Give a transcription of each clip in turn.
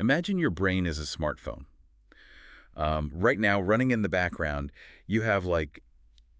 Imagine your brain is a smartphone. Right now, running in the background, you have like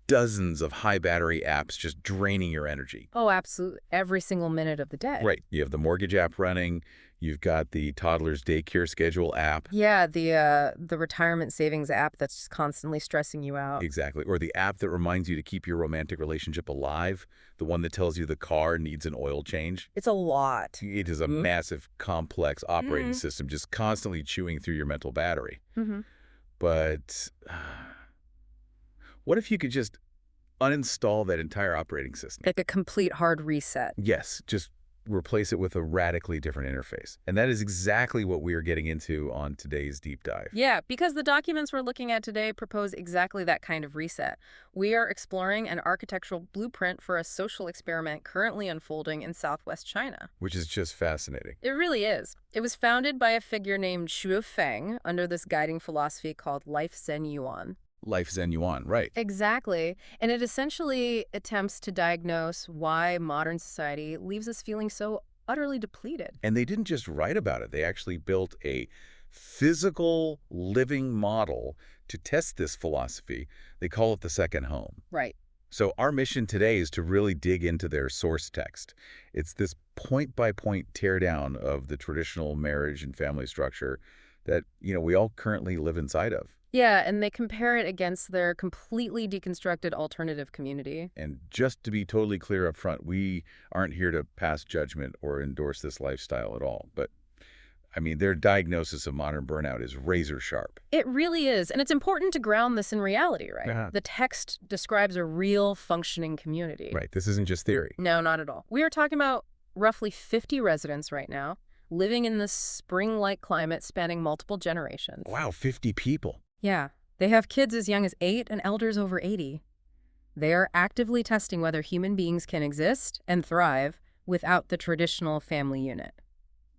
dozens of high battery apps just draining your energy. Oh, absolutely. Every single minute of the day. Right. You have the mortgage app running. You've got the toddler's daycare schedule app. Yeah, the retirement savings app that's just constantly stressing you out. Exactly. Or the app that reminds you to keep your romantic relationship alive. The one that tells you the car needs an oil change. It's a lot. It is a massive, complex operating system just constantly chewing through your mental battery. Mm-hmm. But what if you could just uninstall that entire operating system? Like a complete hard reset. Yes, just replace it with a radically different interface. And that is exactly what we are getting into on today's deep dive. Yeah, because the documents we're looking at today propose exactly that kind of reset. We are exploring an architectural blueprint for a social experiment currently unfolding in southwest China. Which is just fascinating. It really is. It was founded by a figure named Xu Feng under this guiding philosophy called Lifechanyuan. Lifechanyuan, right. Exactly. And it essentially attempts to diagnose why modern society leaves us feeling so utterly depleted. And they didn't just write about it. They actually built a physical living model to test this philosophy. They call it the second home. Right. So our mission today is to really dig into their source text. It's this point-by-point teardown of the traditional marriage and family structure that, we all currently live inside of. Yeah, and they compare it against their completely deconstructed alternative community. And just to be totally clear up front, we aren't here to pass judgment or endorse this lifestyle at all. But, their diagnosis of modern burnout is razor sharp. It really is. And it's important to ground this in reality, right? Yeah. The text describes a real functioning community. Right. This isn't just theory. No, not at all. We are talking about roughly 50 residents right now, living in this spring-like climate spanning multiple generations. Wow, 50 people. Yeah, they have kids as young as 8 and elders over 80. They are actively testing whether human beings can exist and thrive without the traditional family unit.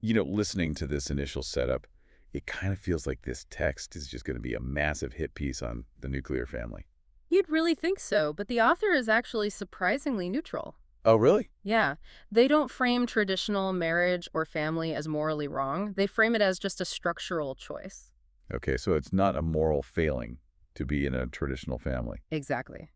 Listening to this initial setup, it kind of feels like this text is just going to be a massive hit piece on the nuclear family. You'd really think so, but the author is actually surprisingly neutral. Oh, really? Yeah, they don't frame traditional marriage or family as morally wrong. They frame it as just a structural choice. Okay, so it's not a moral failing to be in a traditional family. Exactly.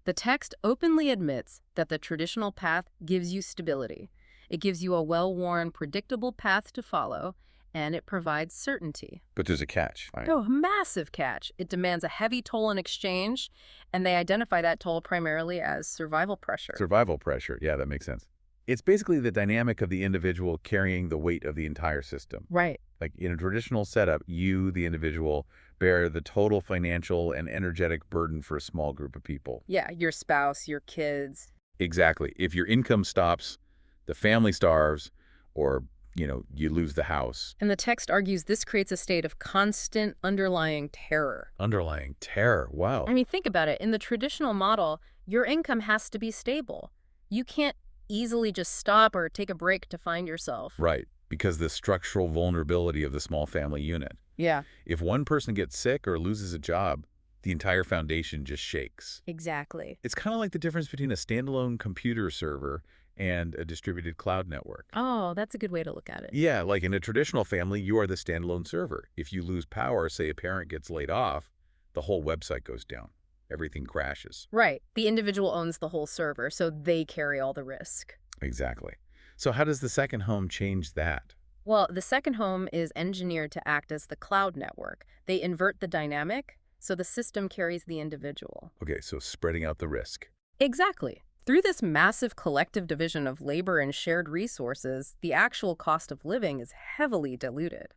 The text openly admits that the traditional path gives you stability. It gives you a well-worn, predictable path to follow, and it provides certainty. But there's a catch. Oh, a massive catch. It demands a heavy toll in exchange, and they identify that toll primarily as survival pressure. Survival pressure. Yeah, that makes sense. It's basically the dynamic of the individual carrying the weight of the entire system. Right. Like in a traditional setup, you, the individual, bear the total financial and energetic burden for a small group of people. Yeah, your spouse, your kids. Exactly. If your income stops, the family starves, or, you lose the house. And the text argues this creates a state of constant underlying terror. Underlying terror. Wow. Think about it. In the traditional model, your income has to be stable. You can't easily just stop or take a break to find yourself. Right. Because the structural vulnerability of the small family unit. Yeah. If one person gets sick or loses a job, the entire foundation just shakes. Exactly. It's kind of like the difference between a standalone computer server and a distributed cloud network. Oh, that's a good way to look at it. Yeah, like in a traditional family, you are the standalone server. If you lose power, say a parent gets laid off, the whole website goes down. Everything crashes. Right. The individual owns the whole server, so they carry all the risk. Exactly. So how does the second home change that? Well, the second home is engineered to act as the cloud network. They invert the dynamic, so the system carries the individual. Okay, so spreading out the risk. Exactly. Through this massive collective division of labor and shared resources, the actual cost of living is heavily diluted.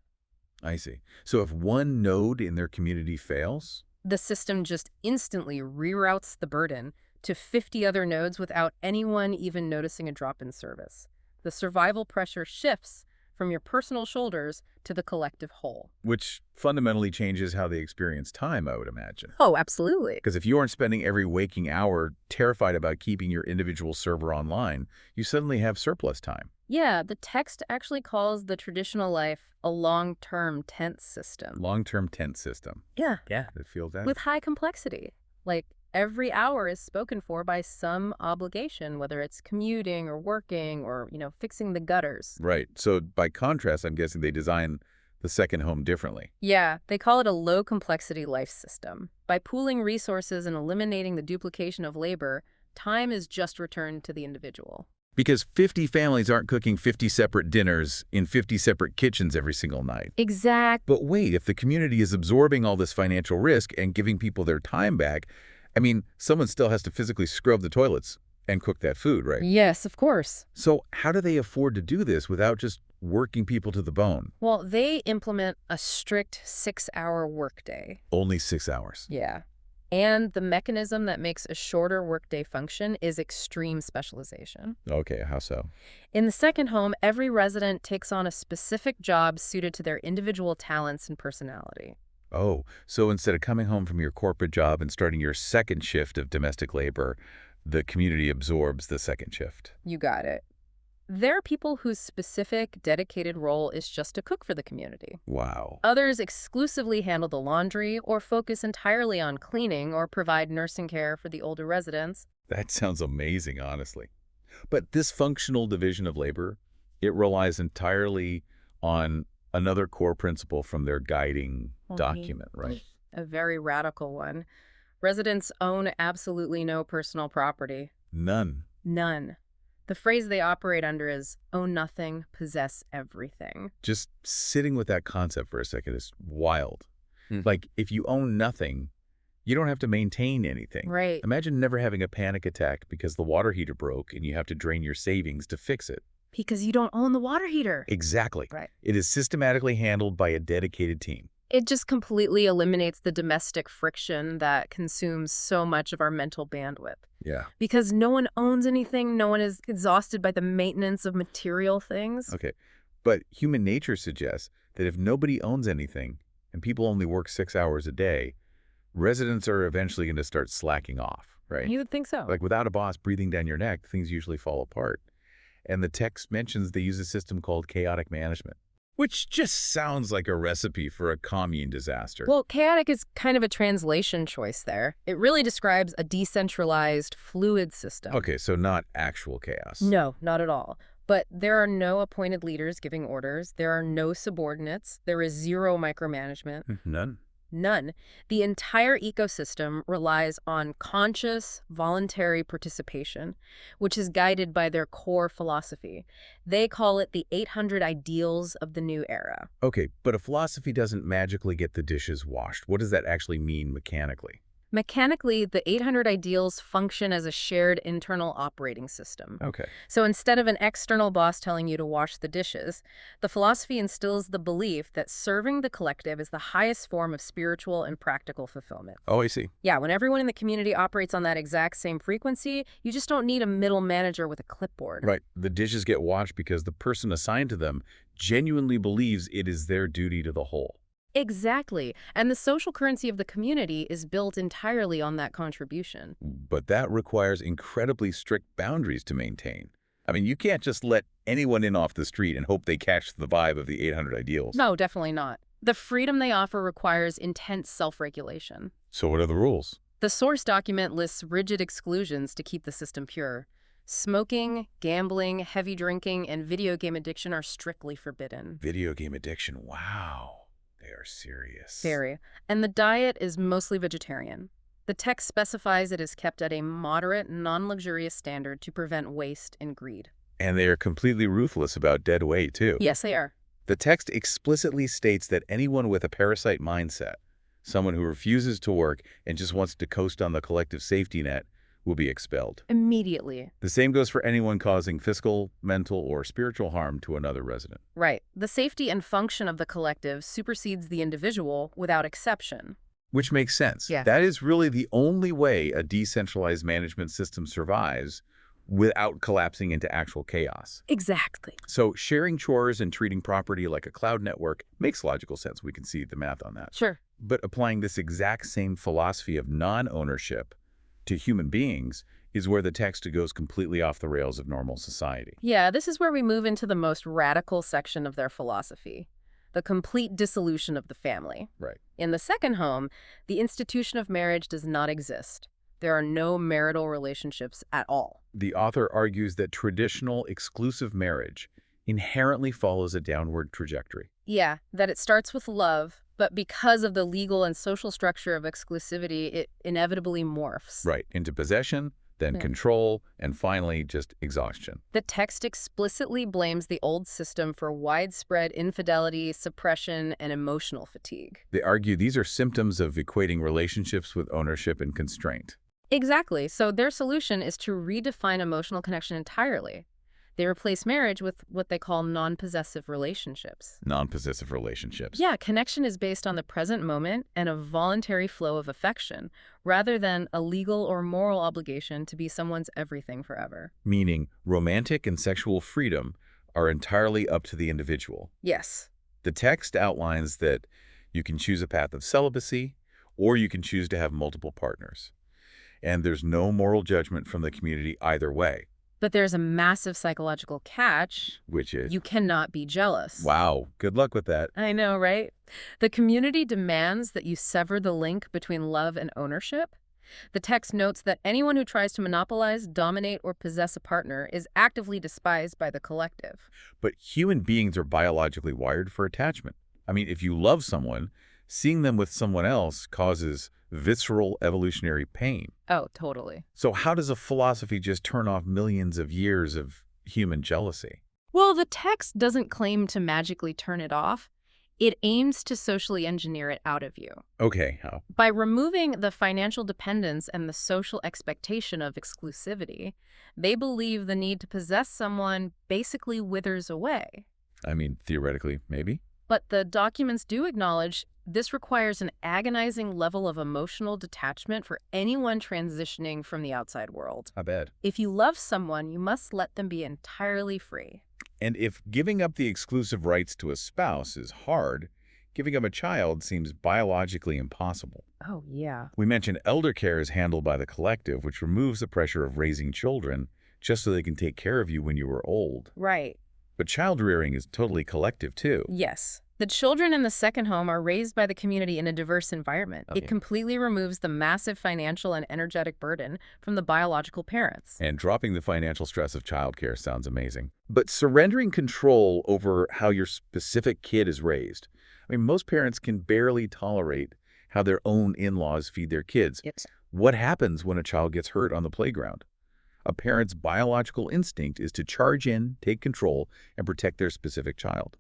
I see. So if one node in their community fails? The system just instantly reroutes the burden to 50 other nodes without anyone even noticing a drop in service. The survival pressure shifts from your personal shoulders to the collective whole. Which fundamentally changes how they experience time, I would imagine. Oh, absolutely. Because if you aren't spending every waking hour terrified about keeping your individual server online, you suddenly have surplus time. Yeah, the text actually calls the traditional life a long-term tent system. Long-term tent system. Yeah. It feels that. With high complexity. Like, every hour is spoken for by some obligation, whether it's commuting or working or, fixing the gutters. Right. So by contrast, I'm guessing they design the second home differently. Yeah, they call it a low-complexity life system. By pooling resources and eliminating the duplication of labor, time is just returned to the individual. Because 50 families aren't cooking 50 separate dinners in 50 separate kitchens every single night. Exact. But wait, if the community is absorbing all this financial risk and giving people their time back, I mean, someone still has to physically scrub the toilets and cook that food, right? Yes, of course. So how do they afford to do this without just working people to the bone? Well, they implement a strict 6-hour workday. Only 6 hours. Yeah. And the mechanism that makes a shorter workday function is extreme specialization. Okay, how so? In the second home, every resident takes on a specific job suited to their individual talents and personality. Oh, so instead of coming home from your corporate job and starting your second shift of domestic labor, the community absorbs the second shift. You got it. There are people whose specific, dedicated role is just to cook for the community. Wow. Others exclusively handle the laundry or focus entirely on cleaning or provide nursing care for the older residents. That sounds amazing, honestly. But this functional division of labor, it relies entirely on another core principle from their guiding document, right? A very radical one. Residents own absolutely no personal property. None. None. The phrase they operate under is own nothing, possess everything. Just sitting with that concept for a second is wild. Hmm. Like, if you own nothing, you don't have to maintain anything. Right. Imagine never having a panic attack because the water heater broke and you have to drain your savings to fix it. Because you don't own the water heater. Exactly. Right. It is systematically handled by a dedicated team. It just completely eliminates the domestic friction that consumes so much of our mental bandwidth. Yeah. Because no one owns anything, no one is exhausted by the maintenance of material things. Okay. But human nature suggests that if nobody owns anything and people only work 6 hours a day, residents are eventually going to start slacking off, right? You would think so. Like without a boss breathing down your neck, things usually fall apart. And the text mentions they use a system called chaotic management, which just sounds like a recipe for a commune disaster. Well, chaotic is kind of a translation choice there. It really describes a decentralized, fluid system. Okay, so not actual chaos. No, not at all. But there are no appointed leaders giving orders. There are no subordinates. There is zero micromanagement. None. None. The entire ecosystem relies on conscious, voluntary participation, which is guided by their core philosophy. They call it the 800 ideals of the new era. Okay, but a philosophy doesn't magically get the dishes washed. What does that actually mean mechanically? Mechanically, the 800 ideals function as a shared internal operating system. Okay. So instead of an external boss telling you to wash the dishes, the philosophy instills the belief that serving the collective is the highest form of spiritual and practical fulfillment. Oh, I see. Yeah, when everyone in the community operates on that exact same frequency, you just don't need a middle manager with a clipboard. Right. The dishes get washed because the person assigned to them genuinely believes it is their duty to the whole. Exactly. And the social currency of the community is built entirely on that contribution. But that requires incredibly strict boundaries to maintain. I mean, you can't just let anyone in off the street and hope they catch the vibe of the 800 ideals. No, definitely not. The freedom they offer requires intense self-regulation. So what are the rules? The source document lists rigid exclusions to keep the system pure. Smoking, gambling, heavy drinking, and video game addiction are strictly forbidden. Video game addiction. Wow. They are serious. Very. And the diet is mostly vegetarian. The text specifies it is kept at a moderate, non-luxurious standard to prevent waste and greed. And they are completely ruthless about dead weight, too. Yes, they are. The text explicitly states that anyone with a parasite mindset, someone who refuses to work and just wants to coast on the collective safety net, will be expelled. Immediately. The same goes for anyone causing physical, mental, or spiritual harm to another resident. Right. The safety and function of the collective supersedes the individual without exception. Which makes sense. Yeah. That is really the only way a decentralized management system survives without collapsing into actual chaos. Exactly. So sharing chores and treating property like a cloud network makes logical sense. We can see the math on that. Sure. But applying this exact same philosophy of non-ownership to human beings is where the text goes completely off the rails of normal society. Yeah, this is where we move into the most radical section of their philosophy, the complete dissolution of the family. Right. In the second home, the institution of marriage does not exist. There are no marital relationships at all. The author argues that traditional exclusive marriage inherently follows a downward trajectory. Yeah, that it starts with love, but because of the legal and social structure of exclusivity, it inevitably morphs. Right, into possession, then Yeah. control, and finally just exhaustion. The text explicitly blames the old system for widespread infidelity, suppression, and emotional fatigue. They argue these are symptoms of equating relationships with ownership and constraint. Exactly. So their solution is to redefine emotional connection entirely. They replace marriage with what they call non-possessive relationships. Non-possessive relationships. Yeah, connection is based on the present moment and a voluntary flow of affection, rather than a legal or moral obligation to be someone's everything forever. Meaning romantic and sexual freedom are entirely up to the individual. Yes. The text outlines that you can choose a path of celibacy, or you can choose to have multiple partners. And there's no moral judgment from the community either way, But there's a massive psychological catch. which is, You cannot be jealous. wow, good luck with that. I know, right? The community demands that you sever the link between love and ownership. The text notes that anyone who tries to monopolize, dominate, or possess a partner is actively despised by the collective. But human beings are biologically wired for attachment. I mean, if you love someone, seeing them with someone else causes visceral evolutionary pain. Oh, totally. So how does a philosophy just turn off millions of years of human jealousy? Well, the text doesn't claim to magically turn it off. It aims to socially engineer it out of you. Okay, how? By removing the financial dependence and the social expectation of exclusivity, they believe the need to possess someone basically withers away. I mean, theoretically, maybe. But the documents do acknowledge this requires an agonizing level of emotional detachment for anyone transitioning from the outside world. I bet. If you love someone, you must let them be entirely free. And if giving up the exclusive rights to a spouse is hard, giving up a child seems biologically impossible. Oh, yeah. We mentioned elder care is handled by the collective, which removes the pressure of raising children just so they can take care of you when you are old. Right. But child rearing is totally collective, too. Yes. The children in the second home are raised by the community in a diverse environment. Okay. It completely removes the massive financial and energetic burden from the biological parents. And dropping the financial stress of childcare sounds amazing. But surrendering control over how your specific kid is raised. I mean, most parents can barely tolerate how their own in-laws feed their kids. Yes. What happens when a child gets hurt on the playground? A parent's biological instinct is to charge in, take control, and protect their specific child.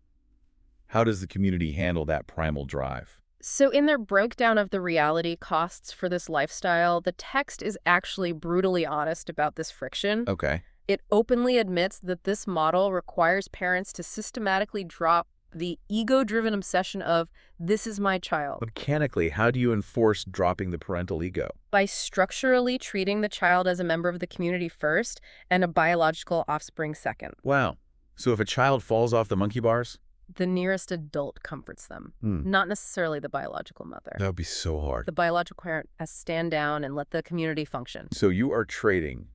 How does the community handle that primal drive? So in their breakdown of the reality costs for this lifestyle, the text is actually brutally honest about this friction. Okay. It openly admits that this model requires parents to systematically drop the ego-driven obsession of, this is my child, Mechanically, how do you enforce dropping the parental ego? by structurally treating the child as a member of the community first and a biological offspring second. Wow. So if a child falls off the monkey bars? The nearest adult comforts them, not necessarily the biological mother. That would be so hard. The biological parent has to stand down and let the community function. So you are trading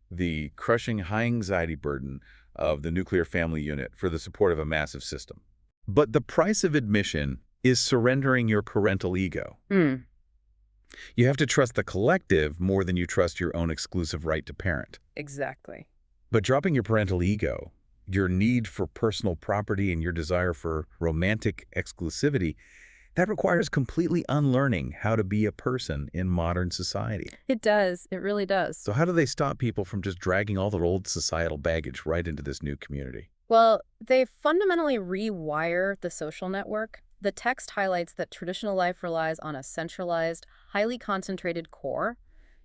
the crushing high anxiety burden of the nuclear family unit for the support of a massive system. But the price of admission is surrendering your parental ego. You have to trust the collective more than you trust your own exclusive right to parent. Exactly. But dropping your parental ego, your need for personal property and your desire for romantic exclusivity, that requires completely unlearning how to be a person in modern society. It does. It really does. So how do they stop people from just dragging all their old societal baggage right into this new community? Well, they fundamentally rewire the social network. The text highlights that traditional life relies on a centralized, highly concentrated core,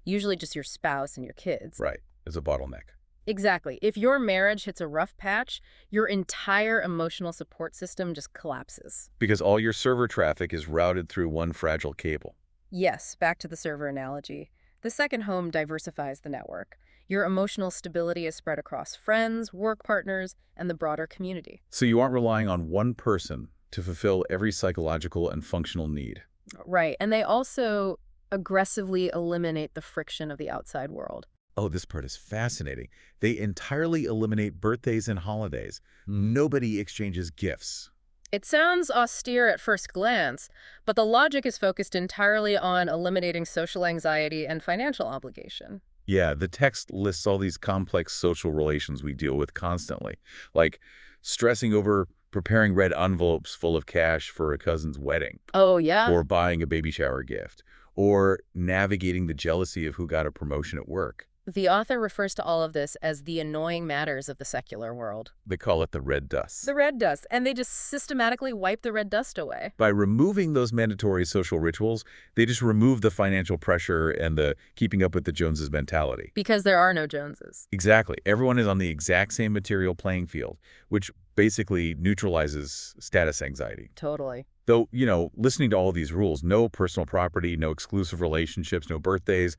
usually just your spouse and your kids. Right, as a bottleneck. Exactly. If your marriage hits a rough patch, your entire emotional support system just collapses. Because all your server traffic is routed through one fragile cable. Yes, back to the server analogy. The second home diversifies the network. Your emotional stability is spread across friends, work partners, and the broader community. So you aren't relying on one person to fulfill every psychological and functional need. Right. And they also aggressively eliminate the friction of the outside world. Oh, this part is fascinating. They entirely eliminate birthdays and holidays. Nobody exchanges gifts. It sounds austere at first glance, but the logic is focused entirely on eliminating social anxiety and financial obligation. Yeah, the text lists all these complex social relations we deal with constantly, like stressing over preparing red envelopes full of cash for a cousin's wedding, Oh, yeah? or buying a baby shower gift, or navigating the jealousy of who got a promotion at work. The author refers to all of this as the annoying matters of the secular world. They call it the red dust. The red dust, and they just systematically wipe the red dust away. By removing those mandatory social rituals, they just remove the financial pressure and the keeping up with the Joneses mentality. Because there are no Joneses. Exactly. Everyone is on the exact same material playing field, which basically neutralizes status anxiety. Totally. Though, listening to all these rules, no personal property, no exclusive relationships, no birthdays,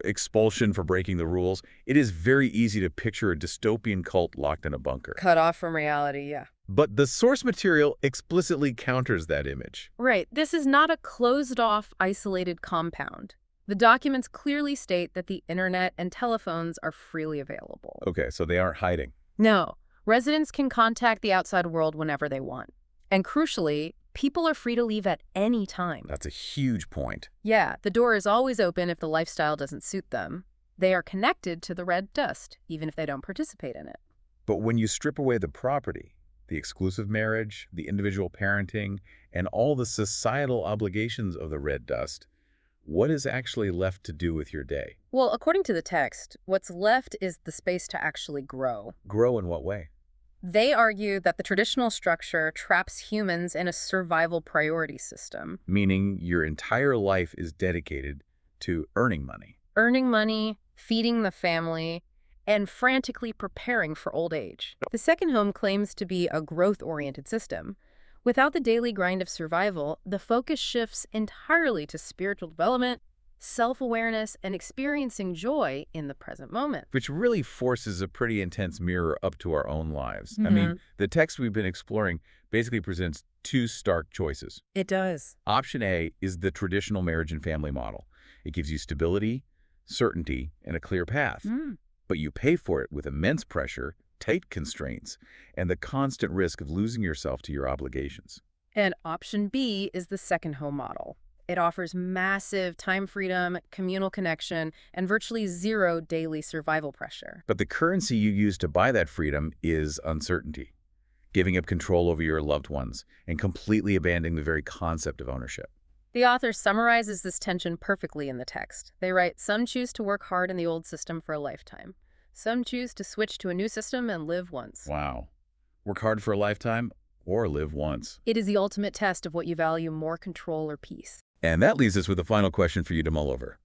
expulsion for breaking the rules, it is very easy to picture a dystopian cult locked in a bunker. Cut off from reality, yeah. But the source material explicitly counters that image. Right. This is not a closed-off, isolated compound. The documents clearly state that the internet and telephones are freely available. Okay, so they aren't hiding. No. Residents can contact the outside world whenever they want. And crucially, people are free to leave at any time. That's a huge point. Yeah, the door is always open if the lifestyle doesn't suit them. They are connected to the red dust, even if they don't participate in it. But when you strip away the property, the exclusive marriage, the individual parenting, and all the societal obligations of the red dust, what is actually left to do with your day? Well, according to the text, what's left is the space to actually grow. Grow in what way? They argue that the traditional structure traps humans in a survival priority system. Meaning your entire life is dedicated to earning money. Earning money, feeding the family, and frantically preparing for old age. The second home claims to be a growth-oriented system. Without the daily grind of survival, the focus shifts entirely to spiritual development, self-awareness, and experiencing joy in the present moment. Which really forces a pretty intense mirror up to our own lives. I mean, the text we've been exploring basically presents two stark choices. It does. Option A is the traditional marriage and family model. It gives you stability, certainty, and a clear path. But you pay for it with immense pressure, tight constraints, and the constant risk of losing yourself to your obligations. And option B is the second home model. It offers massive time freedom, communal connection, and virtually zero daily survival pressure. But the currency you use to buy that freedom is uncertainty, giving up control over your loved ones, and completely abandoning the very concept of ownership. The author summarizes this tension perfectly in the text. They write, some choose to work hard in the old system for a lifetime. Some choose to switch to a new system and live once. Wow. Work hard for a lifetime or live once. It is the ultimate test of what you value, more control or peace. And that leaves us with a final question for you to mull over.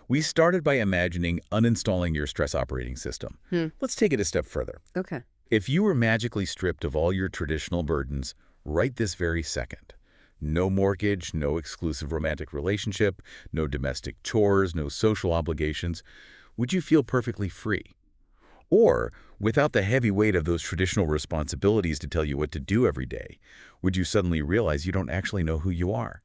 We started by imagining uninstalling your stress operating system. Let's take it a step further. Okay. If you were magically stripped of all your traditional burdens right this very second, no mortgage, no exclusive romantic relationship, no domestic chores, no social obligations, would you feel perfectly free? Or, without the heavy weight of those traditional responsibilities to tell you what to do every day, would you suddenly realize you don't actually know who you are?